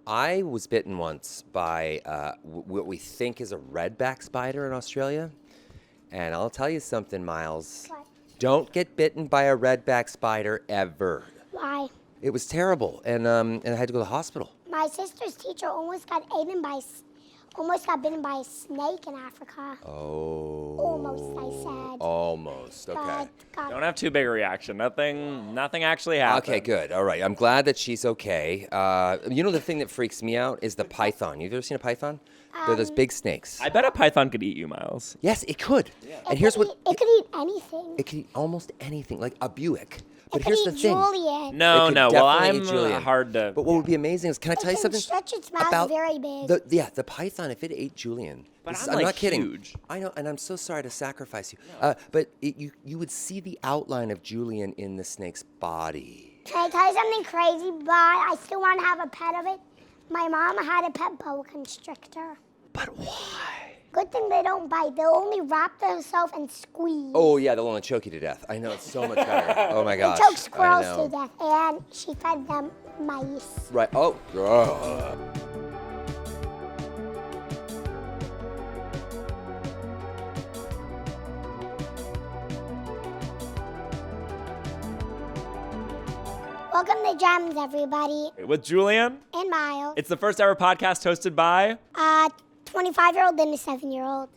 I was bitten once by what we think is a redback spider in Australia. And I'll tell you something, Miles. What? Don't get bitten by a redback spider ever. Why? It was terrible, and I had to go to the hospital. My sister's teacher almost got bitten by a snake in Africa. Oh. Almost, I said. Almost. Okay. Got Don't have too big a reaction. Nothing actually happened. Okay, good. All right. I'm glad that she's okay. The thing that freaks me out is the python. You've ever seen a python? They're those big snakes. I bet a python could eat you, Miles. Yes, it could. Yeah. And It here's could what eat anything. it could eat almost anything, like a Buick. But It could here's the eat thing. Julian. No. It could Well, definitely I'm eat Julian. hard to. But what would be amazing is, can I tell you can something stretch its mouth about very big. the python? If it ate Julian, But this- I'm, I'm like, not kidding. huge. I know, and I'm so sorry to sacrifice you. But you would see the outline of Julian in the snake's body. Can I tell you something crazy? But I still want to have a pet of it. My mom had a pet boa constrictor. But why? Good thing they don't bite. They'll only wrap themselves and squeeze. Oh yeah, they'll only choke you to death. I know, it's so much better. Oh my They gosh. choke I squirrels know. to death, and she fed them mice. Right. Oh. Ugh. Welcome to Gems, everybody. With Julian, And Miles. it's the first ever podcast hosted by, 25-year-old and a 7-year-old.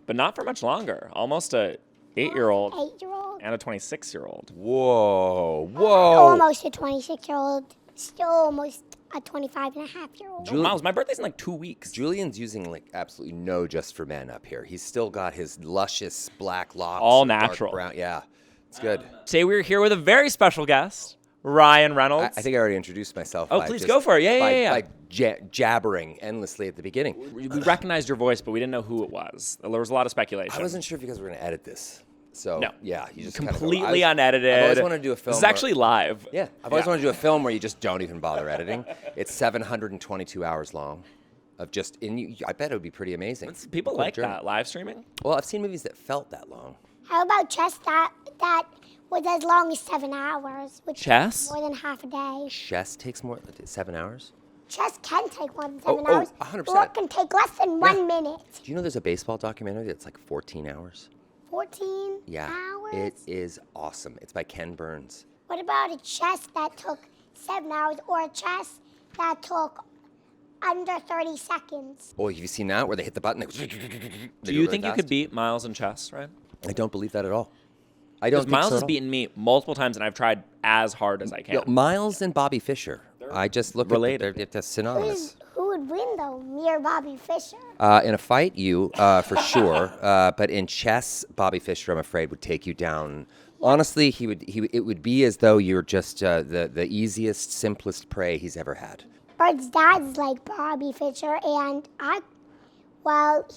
but not for much longer. Almost a 8-year-old 8-year-old. and a 26-year-old. Whoa. Almost a 26-year-old. Still almost a 25-and-a-half-year-old. Oh, Miles, my birthday's in like 2 weeks. Julian's using like absolutely no Just for Men up here. He's still got his luscious black locks. All and dark natural. brown. Yeah, it's good. Today we're here with a very special guest, Ryan Reynolds. I think I already introduced myself. Oh, by please just- go for it. Yeah. By jabbering endlessly at the beginning. We recognized your voice, but we didn't know who it was. There was a lot of speculation. I wasn't sure if you guys were going to edit this. So, No. yeah, you just Completely kinda go, unedited. I've always wanted to do a film. This is actually live. Yeah, I've always wanted to do a film where you just don't even bother editing. It's 722 hours long of just, I bet it would be pretty amazing. People Cool like journey. that, live streaming. Well, I've seen movies that felt that long. How about chess that was as long as 7 hours? Which Chess? is more than half a day. Chess takes more than 7 hours. Chess can take more than Oh, 7 hours. 100%. Or it can take less than 1 minute. Do you know there's a baseball documentary that's like 14 hours? 14 Yeah, hours? it is awesome. It's by Ken Burns. What about a chess that took 7 hours or a chess that took under 30 seconds? Oh, have you seen that where they hit the button? Do you think you could beat Miles in chess, right? I don't believe that at all. I don't Because think Miles so has at all. beaten me multiple times, and I've tried as hard as I can. Yo, Miles and Bobby Fischer. I just look related. at they're synonymous. Who would win, though? Me or Bobby Fischer? In a fight, you for sure. But in chess, Bobby Fischer, I'm afraid, would take you down. Honestly, it would be as though you're just the easiest, simplest prey he's ever had. Bert's dad's like Bobby Fischer, and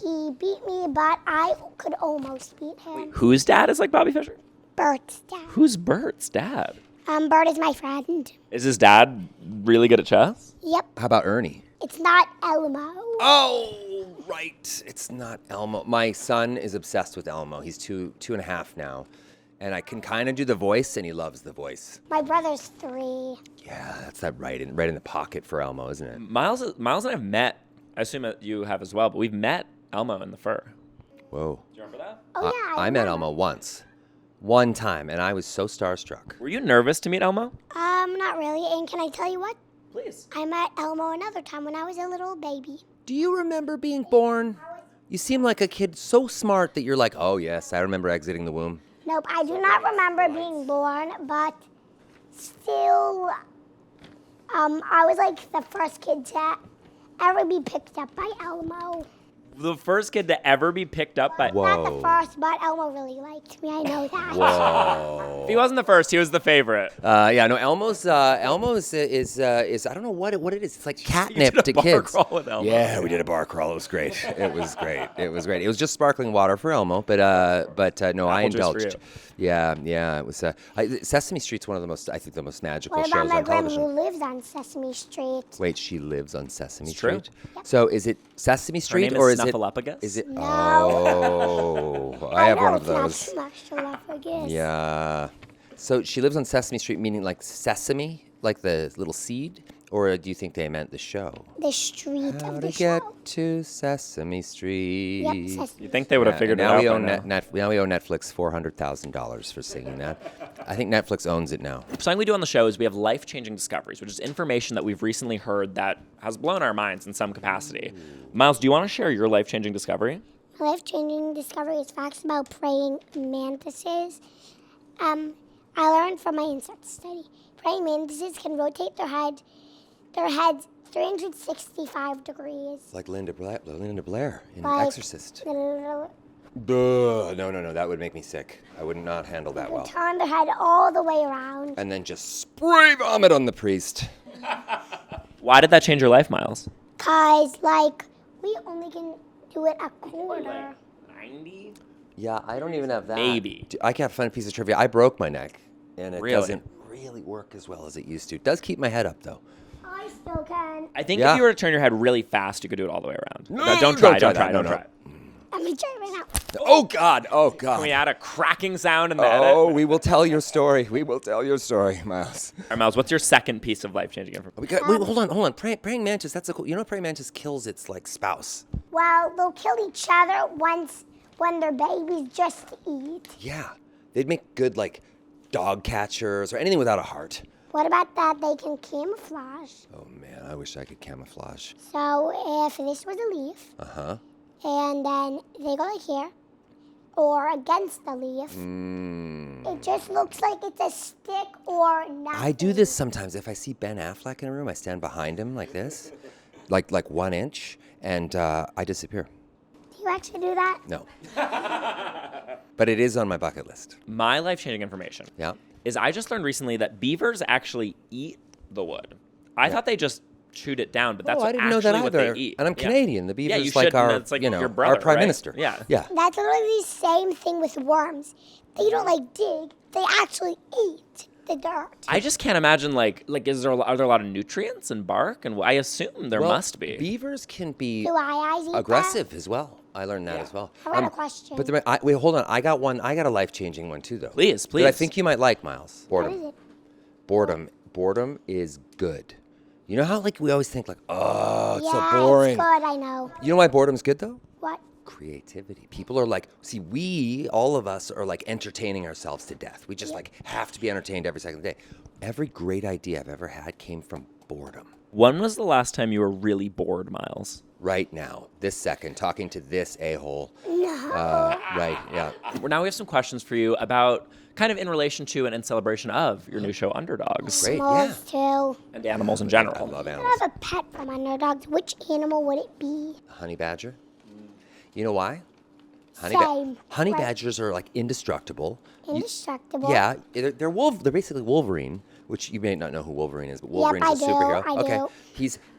he beat me, but I could almost beat him. Whose dad is like Bobby Fischer? Bert's dad. Who's Bert's dad? Bert is my friend. Is his dad really good at chess? Yep. How about Ernie? It's not Elmo. Oh, right. It's not Elmo. My son is obsessed with Elmo. He's two and a half now. And I can kind of do the voice, and he loves the voice. My brother's 3. Yeah, that's that right in the pocket for Elmo, isn't it? Miles and I have met. I assume that you have as well, but we've met Elmo in the fur. Whoa. Do you remember that? Oh, yeah. I met remember. Elmo one time, and I was so starstruck. Were you nervous to meet Elmo? Not really. And can I tell you what? Please. I met Elmo another time when I was a little baby. Do you remember being born? You seem like a kid so smart that you're like, oh, yes, I remember exiting the womb. Nope, I do not remember being born, but still, I was like the first kid to ever be picked up by Elmo. The first kid to ever be picked up by. Whoa. Not the first, but Elmo really liked me. I know that. Whoa. If he wasn't the first, he was the favorite. Yeah, no, Elmo's is I don't know what it is. It's like catnip did a to bar kids. crawl with Elmo. Yeah, we did a bar crawl. It was great. It was great. It was great. It was just sparkling water for Elmo, but no, I Apple juice for indulged. you. Yeah, it was. Sesame Street's one of the most magical What about shows my on grandma who television. lives on Sesame Street? Wait, she lives on Sesame It's true. Street. So is it Sesame Her Street name or is is it? Snuffleupagus? Is it? No. Oh, I have know one of it's those. Not Snuffleupagus. Yeah. So she lives on Sesame Street, meaning like sesame, like the little seed, Or do you think they meant the show? The street How of to the get show. to Sesame Street. Yep, Sesame. You think they would have figured it now out we by own now. now we owe Netflix $400,000 for singing that. I think Netflix owns it now. Something we do on the show is we have life-changing discoveries, which is information that we've recently heard that has blown our minds in some capacity. Miles, do you want to share your life-changing discovery? My life-changing discovery is facts about praying mantises. I learned from my insect study. Praying mantises can rotate their heads 365 degrees. Like Linda Blair in Like Exorcist. the little- Duh. No, that would make me sick. I would not handle that they well. turn their head all the way around. And then just spray vomit on the priest. Why did that change your life, Miles? Cause we only can do it a quarter. 90? Yeah, I don't even have that. Maybe. I got a fun piece of trivia. I broke my neck, and it Really? doesn't really work as well as it used to. It does keep my head up, though. I still can. I think Yeah. if you were to turn your head really fast, you could do it all the way around. No, Don't don't try. try that. No. I'm gonna try it right now. Oh, God. Oh, Can God. we add a cracking sound in the Oh, edit? we will tell your story. We will tell your story, Miles. All right, Miles, what's your second piece of life-changing information? Wait, hold on. Praying mantis, that's a cool. You know, praying mantis kills its, spouse. Well, they'll kill each other when they're babies just to eat. Yeah. They'd make good, dog catchers or anything without a heart. What about that? They can camouflage. Oh, man, I wish I could camouflage. So if this was a leaf, Uh-huh. and then they go like here, or against the leaf, it just looks like it's a stick or nothing. I do this sometimes. If I see Ben Affleck in a room, I stand behind him like this, like 1 inch, and I disappear. Do you actually do that? No. But it is on my bucket list. My life-changing information Yeah. is I just learned recently that beavers actually eat the wood. I thought they just chewed it down, but that's I didn't know that what either. they eat. And I'm Yeah. Canadian. The Yeah, beaver's you like should, our, and it's like your brother, our prime right? minister. Yeah. Yeah. That's literally the same thing with worms. They don't dig. They actually eat the dirt. I just can't imagine are there a lot of nutrients in bark? And I assume there Well, must be. Beavers can be Do eyes eat aggressive as well. I learned that as well. I got a question. But wait, hold on. I got one. I got a life-changing one too, though. Please, That I please. think you might like, Miles. What is Boredom. it? Boredom is good. You know how we always think oh, it's Yeah, so boring. it's good, I know. You know why boredom's good though? What? Creativity. People are all of us are entertaining ourselves to death. We just have to be entertained every second of the day. Every great idea I've ever had came from boredom. When was the last time you were really bored, Miles? Right now, this second, talking to this a-hole. No. Right, yeah. Well, now we have some questions for you about kind of in relation to and in celebration of your new show, Underdogs. Great, yeah. Moles too. And animals in I general. love I animals. have a pet from Underdogs. Which animal would it be? Honey badger. You know why? Same. Honey Right. badgers are indestructible. Indestructible. Yeah, they're They're basically Wolverine, which you may not know who Wolverine is, but Wolverine's I a do, superhero. I okay,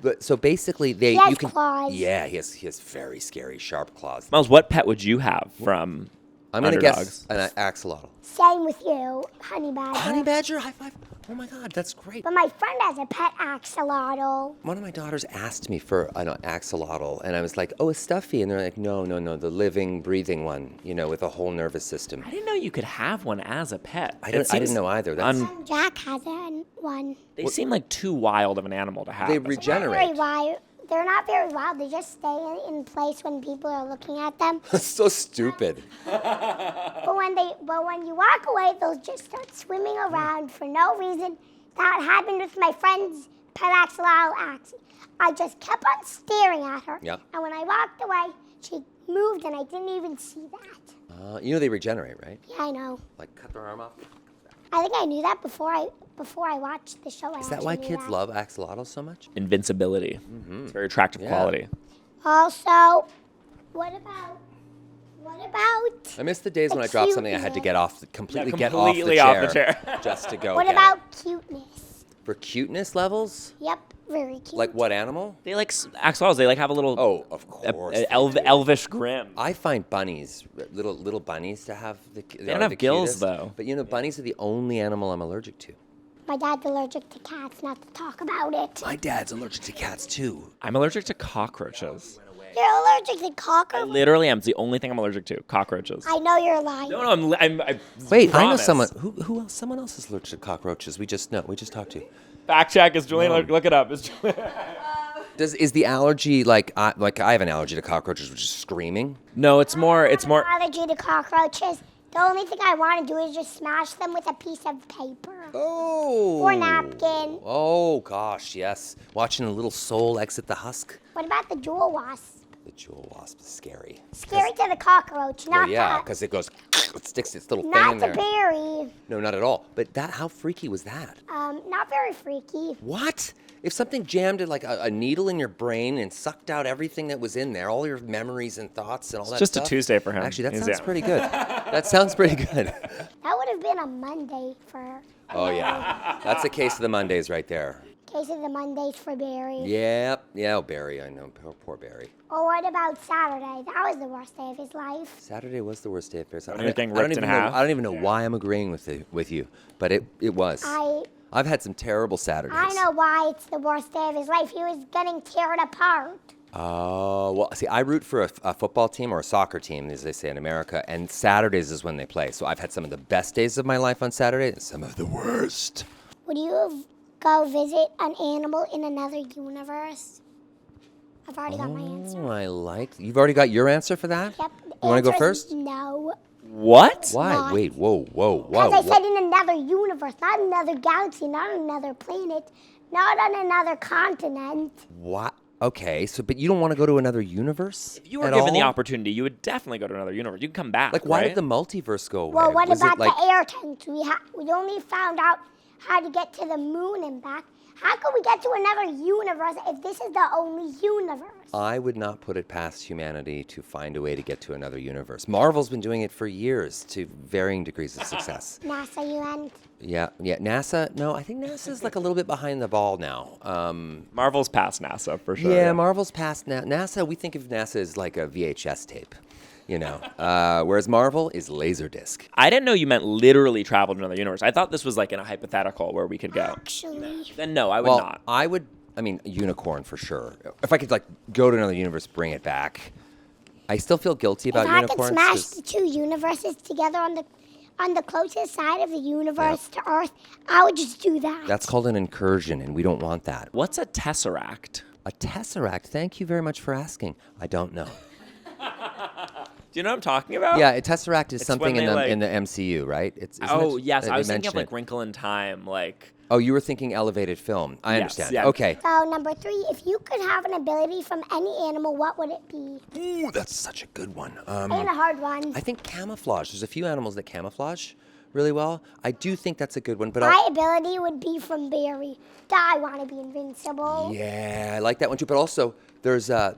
do. so basically He has you can claws. Yeah, he has very scary sharp claws. Miles, what pet would you have from I'm gonna Underdogs? guess an axolotl. Same with you, honey badger. Honey badger, high five! Oh my God, that's great. But my friend has a pet axolotl. One of my daughters asked me for an axolotl, and I was like, "Oh, a stuffy," and they're like, "No, the living, breathing one, with a whole nervous system." I didn't know you could have one as a pet. I It didn't seems know either. That's, Jack has one. They seem like too wild of an animal to have. They as a pet. regenerate. Very wild. They're not very wild. They just stay in place when people are looking at them. so stupid. But when you walk away, they'll just start swimming around for no reason. That happened with my friend's pet axolotl, Axie. I just kept on staring at her. Yep. And when I walked away, she moved and I didn't even see that. They regenerate, right? Yeah, I know. Cut their arm off. I think I knew that before I watched the show. Is that why kids love axolotls so much? Invincibility. It's a very attractive quality. Also, what about? I miss the days when I The dropped something I had to cuteness. get off, completely get completely off off the the chair, chair. just to go. What get about it. cuteness? For cuteness levels? Yep, very cute. Like what animal? They axolotls. They have a little Oh, of course. they do. elvish grin. I find bunnies, little bunnies, to have the. They don't have gills, cutest. though. But bunnies are the only animal I'm allergic to. My dad's allergic to cats, not to talk about it. My dad's allergic to cats too. I'm allergic to cockroaches. You're allergic to I cockroaches? literally am. It's the only thing I'm allergic to. Cockroaches. I know you're lying. No, I Wait, I know promise. someone who else. Someone else is allergic to cockroaches. We just talked to. Fact check. Is Julian? Look it up. Is Julian? Is the allergy like I have an allergy to cockroaches, which is screaming? No, it's more. Allergy to cockroaches. The only thing I want to do is just smash them with a piece of paper. Oh. Or napkin. Oh gosh, yes. Watching a little soul exit the husk. What about the jewel wasp? The jewel wasp is scary. Scary to the cockroach, not because it goes, it sticks its little thing not in to there. Barry. No, not at all. But how freaky was that? Not very freaky. What? If something jammed like a needle in your brain and sucked out everything that was in there, all your memories and thoughts and all that just stuff. a Tuesday for him. Actually, that He's sounds out. pretty good. That sounds pretty good. That would have been a Monday for Oh, yeah. That's a case of the Mondays right there. case of the Mondays for Barry. Yep. Yeah, oh, Barry. I know. Poor Barry. Or what about Saturday? That was the worst day of his life. Saturday was the worst day of Barry's life. When you're getting ripped in half? I don't even know why I'm agreeing with you, but it was. I've had some terrible Saturdays. I know why it's the worst day of his life. He was getting torn apart. Oh, well, see, I root for a football team or a soccer team, as they say in America, and Saturdays is when they play. So I've had some of the best days of my life on Saturday and some of the worst. Would you go visit an animal in another universe? I've already got my answer. Oh, you've already got your answer for that? Yep. You want to go Answer is first? No. What? Why? Not. Wait, whoa. Because I said in another universe, not another galaxy, not another planet, not on another continent. What? Okay, but you don't want to go to another universe? If you were at given the all? opportunity, you would definitely go to another universe. You'd come back. Like, why right? did the multiverse go away? Well, what Was it about like, the air tanks? We only found out how to get to the moon and back. How could we get to another universe if this is the only universe? I would not put it past humanity to find a way to get to another universe. Marvel's been doing it for years to varying degrees of success. NASA, you meant? Yeah. NASA. No, I think NASA's like a little bit behind the ball now. Marvel's past NASA for sure. Yeah, Marvel's past NASA. We think of NASA as like a VHS tape, whereas Marvel is Laserdisc. I didn't know you meant literally travel to another universe. I thought this was like in a hypothetical where we could go. Actually. Then no, I would not. I mean, unicorn for sure. If I could like go to another universe, bring it back. I still feel guilty about If I unicorns. could smash the two universes together on the closest side of the universe to Earth, I would just do that. That's called an incursion, and we don't want that. What's a tesseract? A tesseract? Thank you very much for asking. I don't know. Do you know what I'm talking about? Yeah, a tesseract is It's something when they, in the MCU, right? Yes. I was thinking of mention like Wrinkle in Time, like. Oh, you were thinking elevated film. I Yes, understand. yeah. Okay. So number 3, if you could have an ability from any animal, what would it be? Ooh, that's such a good one. Ain't a hard one. I think camouflage. There's a few animals that camouflage really well. I do think that's a good one, but My ability would be from Barry. I want to be invincible. yeah, I like that one too. But also, there's a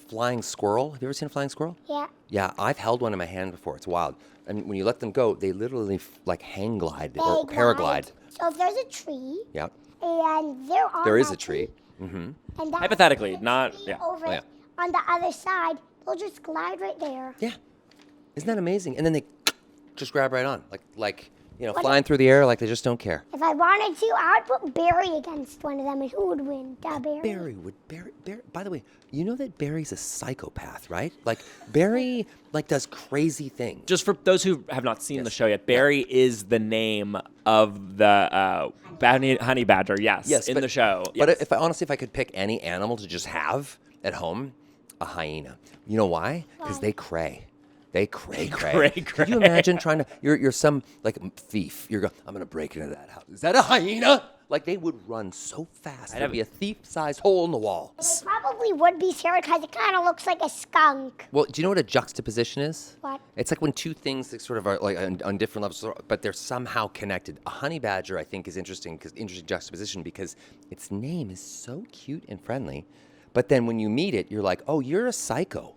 flying squirrel. Have you ever seen a flying squirrel? Yeah. Yeah, I've held one in my hand before. It's wild. And when you let them go, they literally like hang glide They or paraglide. So if there's a tree, Yeah. and they're on There is that a tree. Mm-hmm. and that Hypothetically, tree not- over yeah. Oh, yeah. on the other side, they'll just glide right there. Yeah. Isn't that amazing? And then they just grab right on, like What flying through the air like they just don't care. If I wanted to, I would put Barry against one of them, and who would win? Barry. Barry. By the way, you know that Barry's a psychopath, right? Like Barry, does crazy things. Just for those who have not seen the show yet, Barry is the name of the honey badger. Yes, in the show. But yes. if I could pick any animal to just have at home, a hyena. You know why? Because they cray. They cray. Could you imagine trying to? You're some like thief. You're going. I'm gonna break into that house. Is that a hyena? Like they would run so fast. There'd be a thief-sized hole in the wall. It probably would be Sarah because it kind of looks like a skunk. Well, do you know what a juxtaposition is? What? It's like when two things that sort of are like on different levels, but they're somehow connected. A honey badger, I think, is interesting juxtaposition because its name is so cute and friendly, but then when you meet it, you're like, oh, you're a psycho.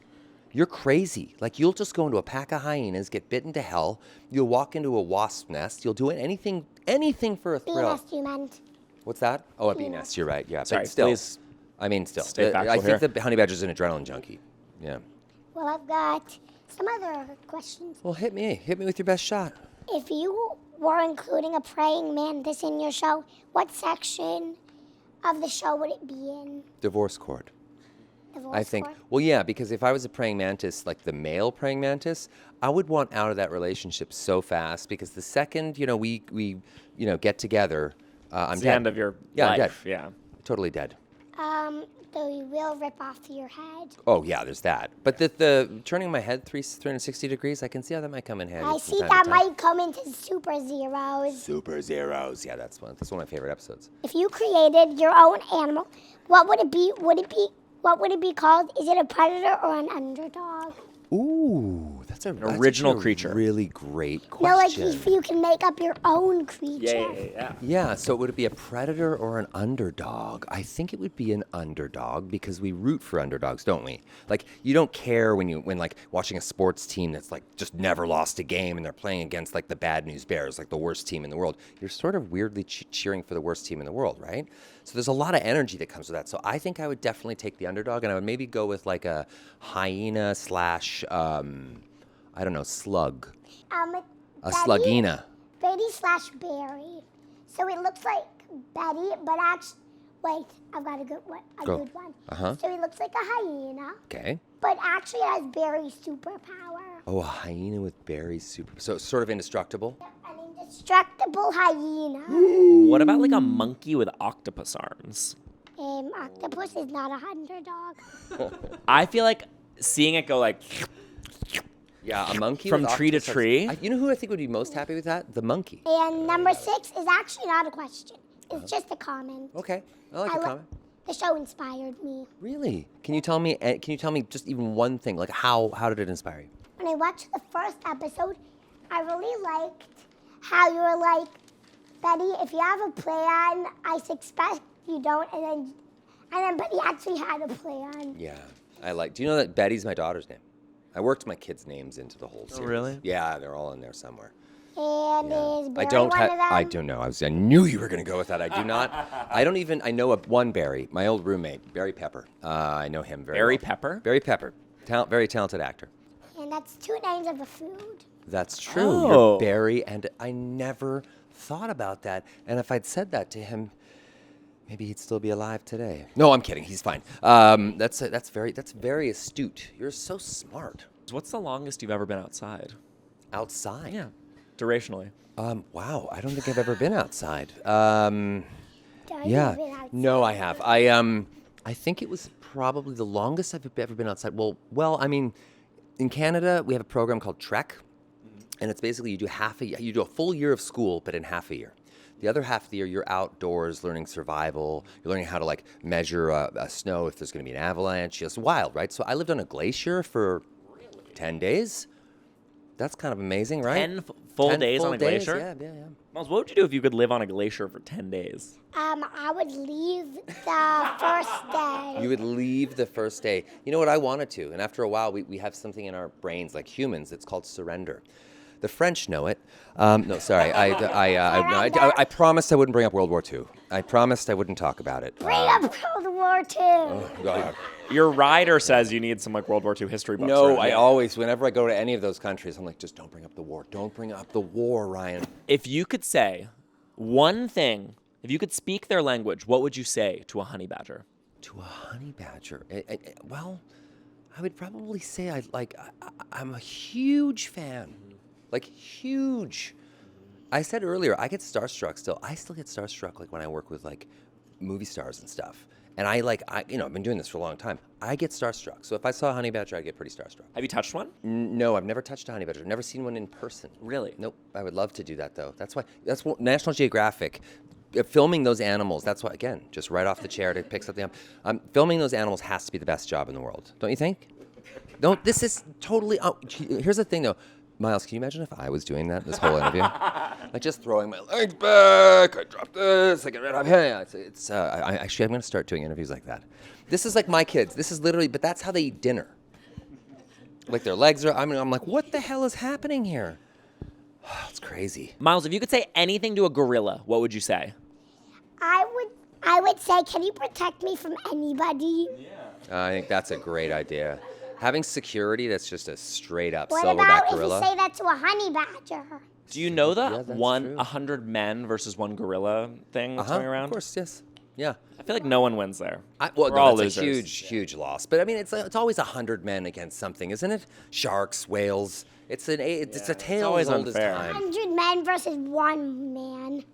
You're crazy. Like, you'll just go into a pack of hyenas, get bitten to hell. You'll walk into a wasp nest. You'll do anything for a Bee thrill. nest, you meant. What's that? Oh, a bee Bee nest. nest. You're right. Yeah. Sorry, but still. please I mean, still. stay factual I think here. the honey badger's an adrenaline junkie. Yeah. Well, I've got some other questions. Well, hit me. Hit me with your best shot. If you were including a praying mantis in your show, what section of the show would it be in? Divorce court. Divorce I think. court? Well, yeah, because if I was a praying mantis, like the male praying mantis, I would want out of that relationship so fast because the second we get together, I'm It's dead. the end of your Yeah, I'm life. dead. Yeah. Totally dead. Though you will rip off your head. Oh, yeah, there's that. But the turning my head 360 degrees, I can see how that might come in handy. I from see time that to time. might come into Super Zeros. Super Zeros. Yeah, that's one of my favorite episodes. If you created your own animal, what would it be? What would it be called? Is it a predator or an underdog? Ooh, that's an original creature. Really great No, like question. if you can make up your own creature. Yeah. Yeah, so would it be a predator or an underdog? I think it would be an underdog because we root for underdogs, don't we? Like you don't care when like watching a sports team that's like just never lost a game and they're playing against like the Bad News Bears, like the worst team in the world. You're sort of weirdly cheering for the worst team in the world, right? So there's a lot of energy that comes with that. So I think I would definitely take the underdog and I would maybe go with like a hyena slash I don't know, slug. A slugina. Betty/Barry. So it looks like Betty, but actually, wait, I've got a good one. Good one. Uh-huh. So it looks like a hyena, Okay. but actually it has Barry's superpower. Oh, a hyena with berries, so it's sort of indestructible. An indestructible hyena. What about like a monkey with octopus arms? Octopus is not a underdog. I feel like seeing it go like Yeah, a monkey From with tree to octopus arms. tree? You know who I think would be most happy with that? The monkey. And number 6 is actually not a question. It's just a comment. Okay, I like the comment. The show inspired me. Really? Can you tell me just even one thing? Like how did it inspire you? When I watched the first episode, I really liked how you were like, Betty, if you have a plan, I suspect you don't, and then Betty actually had a plan. Yeah, do you know that Betty's my daughter's name? I worked my kids' names into the whole series. really? Yeah, they're all in there somewhere. And is Barry I don't one have. of them? I don't know. I knew you were going to go with that. I do not. I know one Barry, my old roommate, Barry Pepper. I know him very Barry well. Pepper? Barry Pepper. Very talented actor. And that's 2 names of a food. That's true. Oh. You're Barry, and I never thought about that. And if I'd said that to him, maybe he'd still be alive today. No, I'm kidding. He's fine. That's very astute. You're so smart. What's the longest you've ever been outside? Outside. Yeah. Durationally. Wow. I don't think I've ever been outside. Don't Yeah. even outside. No, I have. I think it was probably the longest I've ever been outside. Well, I mean, in Canada we have a program called Trek, and it's basically you do a full year of school, but in half a year. The other half of the year, you're outdoors learning survival. You're learning how to like measure snow if there's going to be an avalanche. It's wild, right? So I lived on a glacier for 10 days. That's kind of amazing, right? 10 full days on a glacier? Yeah. Miles, what would you do if you could live on a glacier for 10 days? I would leave the first day. You would leave the first day. You know what? I wanted to. And after a while, we have something in our brains, like humans, it's called surrender. The French know it. No, sorry. I promised I wouldn't bring up World War II. I promised I wouldn't talk about it. Bring up World War II. God. Your rider says you need some like World War II history books. No, right? I always, whenever I go to any of those countries, I'm like, just don't bring up the war. Don't bring up the war, Ryan. If you could say one thing, if you could speak their language, what would you say to a honey badger? To a honey badger? Well, I would probably say I'm a huge fan. Like, huge. I said earlier, I get starstruck still. I still get starstruck like when I work with like movie stars and stuff. And I've been doing this for a long time. I get starstruck. So if I saw a honey badger, I'd get pretty starstruck. Have you touched one? No, I've never touched a honey badger. I've never seen one in person. Really? Nope. I would love to do that though. That's what National Geographic, filming those animals. That's why, again, just right off the chair to pick something up. Filming those animals has to be the best job in the world. Don't you think? This is totally. Here's the thing though. Miles, can you imagine if I was doing that this whole interview? Like just throwing my legs back, I drop this, I get right up here. I'm going to start doing interviews like that. This is like my kids. This is literally, but that's how they eat dinner. Like their legs are, I'm like, what the hell is happening here? It's crazy. Miles, if you could say anything to a gorilla, what would you say? I would say, can you protect me from anybody? I think that's a great idea. Having security that's just a straight up What silverback about gorilla. if you say that to a honey badger? Do you know the Yeah, that's true. 100 men versus one gorilla thing that's going around? Of course, yes. Yeah. I feel like no one wins there. We're all that's losers. a huge loss. But I mean, it's always 100 men against something, isn't it? Sharks, whales. It's a tale always as old as unfair. time. 100 men versus 1 man.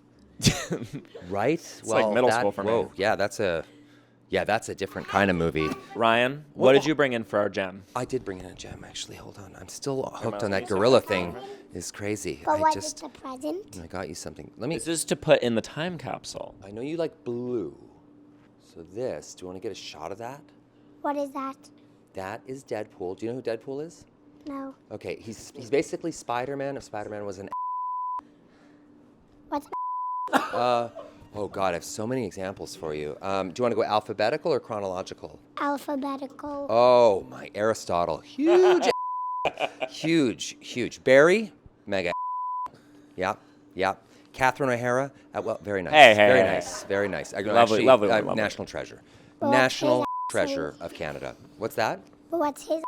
Right? It's like middle school for me. Whoa, yeah, that's a different kind of movie. Ryan, what did you bring in for our gem? I did bring in a gem, actually. Hold on. I'm still hooked on let that me gorilla thing. It's crazy. But what is the present? I got you something. Let me. This is to put in the time capsule. I know you like blue. So this, do you want to get a shot of that? What is that? That is Deadpool. Do you know who Deadpool is? No. Okay, he's basically Spider-Man if Spider-Man was an What's oh God, I have so many examples for you. Do you want to go alphabetical or chronological? alphabetical? Oh, my Aristotle. Huge. Huge. Barry, mega. Yeah. Catherine O'Hara, well, very nice. Hey, very hey. nice. Very nice. Lovely. National treasure. Well, National his treasure of Canada. What's that? But what's his?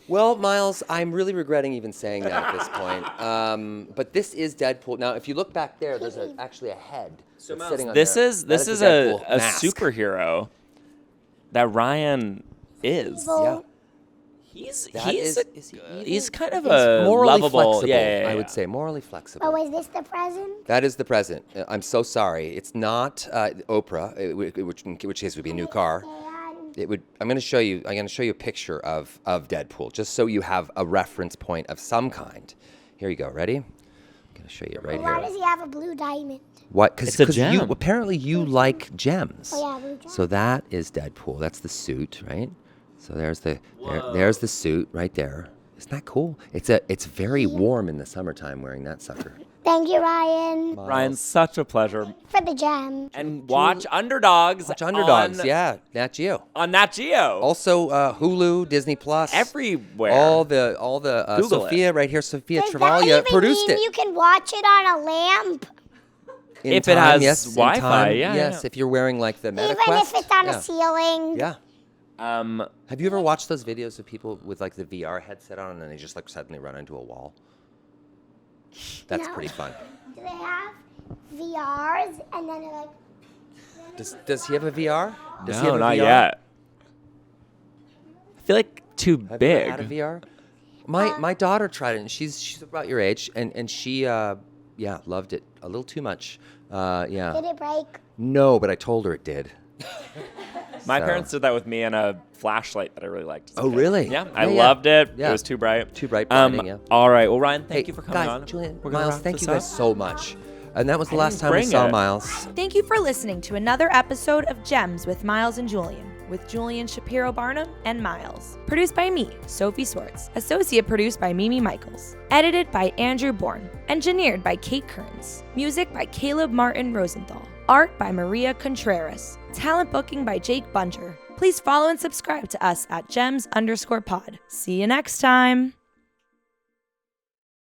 Well, Miles, I'm really regretting even saying that at this point. But this is Deadpool. Now, if you look back there, there's actually a head that's sitting on This there. is That a Deadpool mask. superhero that Ryan is. Evil. He's That he's is he evil? he's kind of He's a morally lovable. flexible. Yeah. I would say morally flexible. Oh, is this the present? That is the present. I'm so sorry. It's not Oprah, which case would be a new car. And It would. I'm going to show you a picture of Deadpool, just so you have a reference point of some kind. Here you go. Ready? I'm going to show you right why here. does he have a blue diamond? What? It's a gem. Apparently you like gems. Oh, yeah, blue gem. So that is Deadpool. That's the suit, right? So there's there's the suit right there. Isn't that cool? It's very warm in the summertime wearing that sucker. Thank you, Ryan, Ryan, such a pleasure. for the gem. And watch Underdogs. Watch Underdogs, on, yeah, Nat Geo. on Nat Geo. Also Hulu, Disney Plus, Everywhere. All the Google Sophia right here, Sophia Does that Travaglia even produced mean it. you can watch it on a lamp? In If it time, has yes, in Wi-Fi, time, yeah, yes. yeah. If you're wearing like the Even MetaQuest, if it's on yeah. a ceiling? Yeah. Um, Have you ever watched those videos of people with like the VR headset on and then they just like suddenly run into a wall? That's No. pretty fun. Do they have VRs and then they're like, Does he have a VR? Does he have no, a not VR? yet. I feel like too Have big. you ever had a VR? My daughter tried it and she's about your age and she loved it a little too much. Yeah. did it break? No, but I told her it did. My So- parents did that with me and a flashlight that I really liked. as a Oh, kid. really? Yeah, I Yeah, yeah. loved it. Yeah. It was too bright. Too bright blinding, yeah. All right. Well, Ryan, thank Hey, you for coming guys, on. Julian, We're gonna Miles, wrap thank you this guys up. so much. And that was the I last didn't time we bring saw it. Miles. Thank you for listening to another episode of Gems with Miles and Julian, with Julian Shapiro Barnum and Miles. Produced by me, Sophie Swartz. Associate produced by Mimi Michaels. Edited by Andrew Bourne. Engineered by Kate Kearns. Music by Caleb Martin Rosenthal. Art by Maria Contreras. Talent booking by Jake Bunger. Please follow and subscribe to us at gems_pod. See you next time.